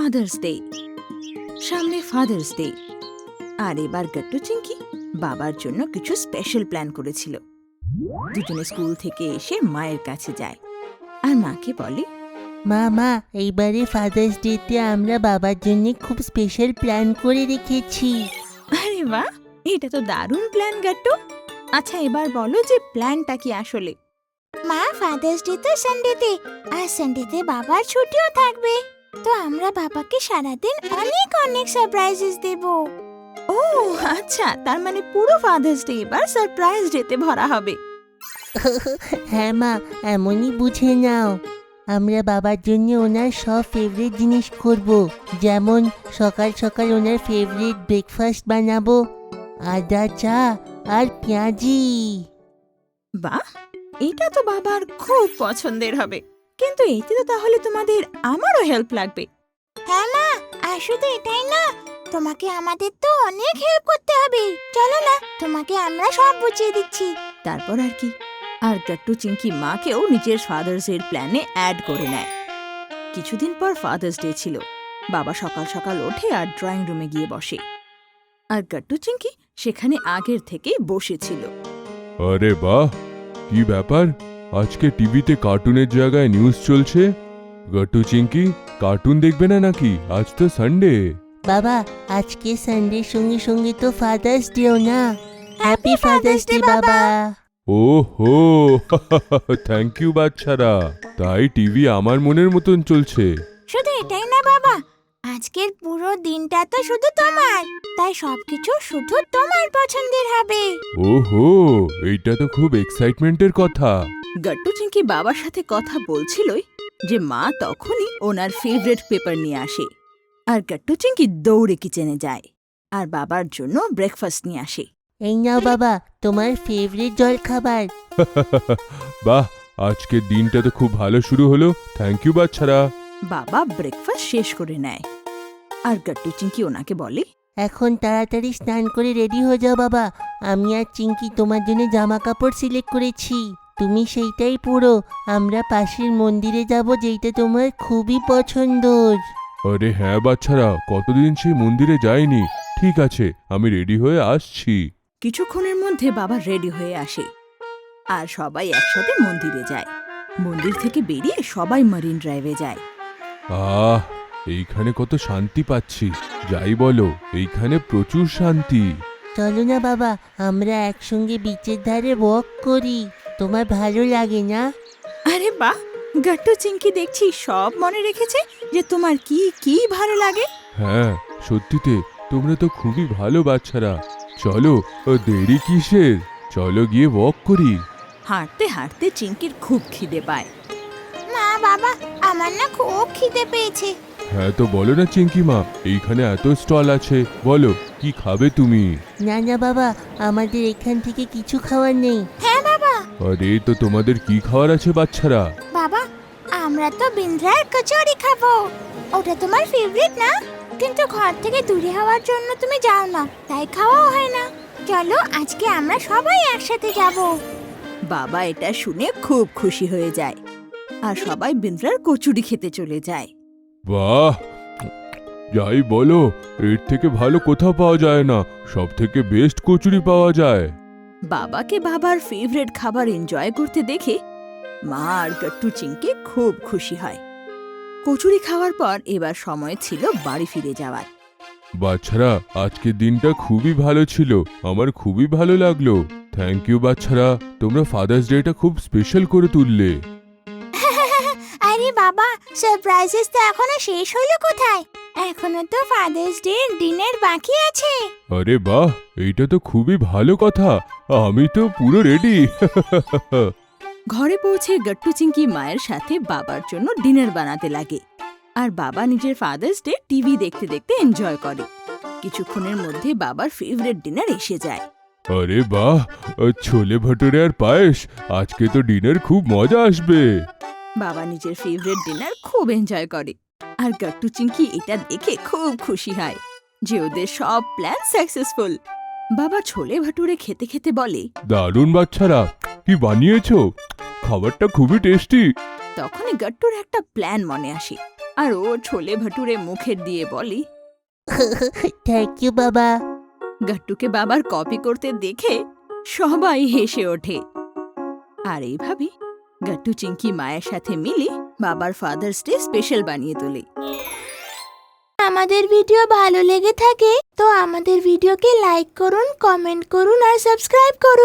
Father's day. সামনে father's day, আর এবার গট্টু চিংকি বাবার জন্য কিছু স্পেশাল প্ল্যান করেছিল। দুজনে স্কুল থেকে এসে মায়ের কাছে যায় আর মাকে বলে, মা এইবারে ফাদার্স ডেতে আমরা বাবার জন্য খুব স্পেশাল প্ল্যান করে রেখেছি। আরে বাহ, এটা তো দারুণ প্ল্যান গট্টু। আচ্ছা এবার বলো যে প্ল্যানটা কি আসলে। মা, ফাদার্স ডে তো সানডেতে, আর সানডেতে বাবার ছুটিও থাকবে, তো আমরা বাবাকে সারাদিন অনেক অনেক সারপ্রাইজেস দেব। ও আচ্ছা, তার মানে পুরো ফাদার্স ডে এবার সারপ্রাইজ ডেতে ভরা হবে। হ্যাঁ মা, এমনই বুঝে নাও। আমরা বাবার জন্য ওনার সব ফেভারিট জিনিস করব, যেমন সকাল সকাল ওনার ফেভারিট ব্রেকফাস্ট বানাবো, আদা চা আর পেঁয়াজি। বাহ, এটা তো বাবার খুব পছন্দের হবে, কিন্তু এতে তো তাহলে তোমাদের আমারও হেল্প লাগবে। হ্যাঁ মা, আর শুধু এটাই না, তোমাকে আমাদের তো অনেক হেল্প করতে হবে। চলো না, তোমাকে আমরা সব বুঝিয়ে দিচ্ছি। তারপর আর কি, আর গট্টু চিংকি মাকেও নিজের ফাদার্স ডে প্ল্যানে অ্যাড করে নেয়। কিছুদিন পর ফাদার্স ডে ছিল। বাবা সকাল সকাল ওঠে আর ড্রয়িং রুমে গিয়ে বসে, আর গট্টু চিংকি সেখানে আগের থেকেই বসেছিল। আরে বাহ, কি ব্যাপার, আজকে টিভিতে কার্টুনের জায়গায় নিউজ চলছে। গট্টু চিংকি, কার্টুন দেখবে না নাকি? আজ তো সানডে। বাবা, আজকে সানডের সঙ্গে সঙ্গে তো ফাদার্স ডেও না। হ্যাপি ফাদার্স ডে বাবা। ওহো, থ্যাংক ইউ বাচ্চারা। তাই টিভি আমার মনের মতন চলছে। শুধু এটাই না বাবা, আজকের পুরো দিনটা তো শুধু তোমার, তাই সবকিছু শুধু তোমার পছন্দের হবে। ওহো, এইটা তো খুব এক্সাইটমেন্টের কথা। গট্টু চিংকি বাবার সাথে কথা বলছিলই যে মা তখনই ওনার ফেভারিট পেপার নিয়ে আসে, আর গট্টু চিংকি দৌড়ে কিচেনে যায় আর বাবার জন্য ব্রেকফাস্ট নিয়ে আসে। এই নাও বাবা, তোমার ফেভারিট জল খাবার। বাহ, আজকের দিনটা তো খুব ভালো শুরু হলো। থ্যাংক ইউ বাচ্চারা। বাবা ব্রেকফাস্ট শেষ করে নেয়, আর গট্টু চিংকি ওনাকে বলে, এখন তাড়াতাড়ি স্নান করে রেডি হয়ে যাও বাবা। আমি আর চিংকি তোমার জন্য জামা কাপড় সিলেক্ট করেছি, তুমি সেইটাই পরো। আমরা পাশের মন্দিরে যাব, যেটা তোমার খুবই পছন্দর। আরে হ্যাঁ বাচ্চারা, কতদিন সেই মন্দিরে যাইনি। ঠিক আছে, আমি রেডি হয়ে আসছি। কিছুক্ষণের মধ্যে বাবা রেডি হয়ে আসে আর সবাই একসাথে মন্দিরে যায়। মন্দির থেকে বেরিয়ে সবাই মারিন ড্রাইভে যায়। আহ, এইখানে কত শান্তি পাচ্ছি। যাই বলো, এইখানে প্রচুর শান্তি। চলো না বাবা, আমরা একসঙ্গে বিচের ধারে ওয়াক করি, তোমার ভালো লাগে না? আরে বাহ, গট্টু চিংকি দেখছি সব মনে রেখেছে যে তোমার কি কি ভালো লাগে। হ্যাঁ সত্যিতে, তোমরা তো খুবই ভালো বাচ্চারা। চলো, দেরি কিসের, চলো গিয়ে ওয়াক করি। হাঁটতে হাঁটতে চিংকির খুব খিদে পায়। মা বাবা, আমার না খুব খিদে পেয়েছে। হ্যাঁ তো বলো না চিঙ্কি মা, এইখানে এত স্টল আছে, বলো কি খাবে তুমি? না না বাবা, আমাদের এখান থেকে কিছু খাওয়ার নেই। হ্যাঁ বাবা। আরে তো তোমাদের কি খাওয়ার আছে বাচ্চারা? বাবা, আমরা তো বিন্দ্রার কচুরি খাবো। ওটা তোমার ফেভারিট না? কিন্তু ঘর থেকে দূরে হওয়ার জন্য তুমি যাও না, তাই খাওয়াও হয় না। চলো, আজকে আমরা সবাই একসাথে যাব। বাবা এটা শুনে খুব খুশি হয়ে যায় আর সবাই বিন্দ্রার কচুরি খেতে চলে যায়। বাহ, যাই বলো, এর থেকে ভালো কোথাও পাওয়া যায় না। সব থেকে বেস্ট কচুরি পাওয়া যায়। বাবাকে বাবার ফেভারিট খাবার এনজয় করতে দেখে মা আর গট্টু চিংকি খুব খুশি হয়। কচুরি খাওয়ার পর এবার সময় ছিল বাড়ি ফিরে যাওয়ার। বাচ্চারা, আজকের দিনটা খুবই ভালো ছিল, আমার খুবই ভালো লাগলো। থ্যাংক ইউ বাচ্চারা, তোমরা ফাদার্স ডেটা খুব স্পেশাল করে তুললে। আরে বাবা, সারপ্রাইজেস তো এখনো শেষ হলো কোথায়? এখনো তো ফাদার্স ডে ডিনার বাকি আছে। আরে বাহ, এইটা তো খুবই ভালো কথা। আমি তো পুরো রেডি। ঘরে পৌঁছে গট্টু চিংকি মায়ের সাথে বাবার জন্য ডিনার বানাতে লাগে, আর বাবা নিজের ফাদার্স ডে টিভি দেখতে দেখতে এনজয় করে। কিছুক্ষণের মধ্যে বাবার ফেভারিট ডিনার এসে যায়। আরে বাহ, ছোলে ভটুরে আর পায়েস, আজকে তো ডিনার খুব মজা আসবে। বাবা নিজের ফেভারিট ডিনার খুব এনজয় করে, আর গট্টু চিংকি এটা দেখে খুব খুশি হয় যে ওদের সব প্ল্যান সাকসেসফুল। বাবা ছোলে ভাটুরে খেতে খেতে বলে, দারুণ বাচ্চারা, কি বানিয়েছো? খাবারটা খুবই টেস্টি। তখনই গাট্টুর একটা প্ল্যান মনে আসে আর ও ছোলে ভাটুরে মুখের দিয়ে বলে, থ্যাংক ইউ বাবা। গাট্টুকে বাবার কপি করতে দেখে সবাই হেসে ওঠে। আর এইভাবে গাট্টু চিংকি মায়ের সাথে মিলে বাবার ফাদার্স ডে স্পেশাল বানিয়ে তোলে। আমাদের ভিডিও ভালো লেগে থাকে তো আমাদের ভিডিওকে লাইক করুন, কমেন্ট করুন আর সাবস্ক্রাইব করুন।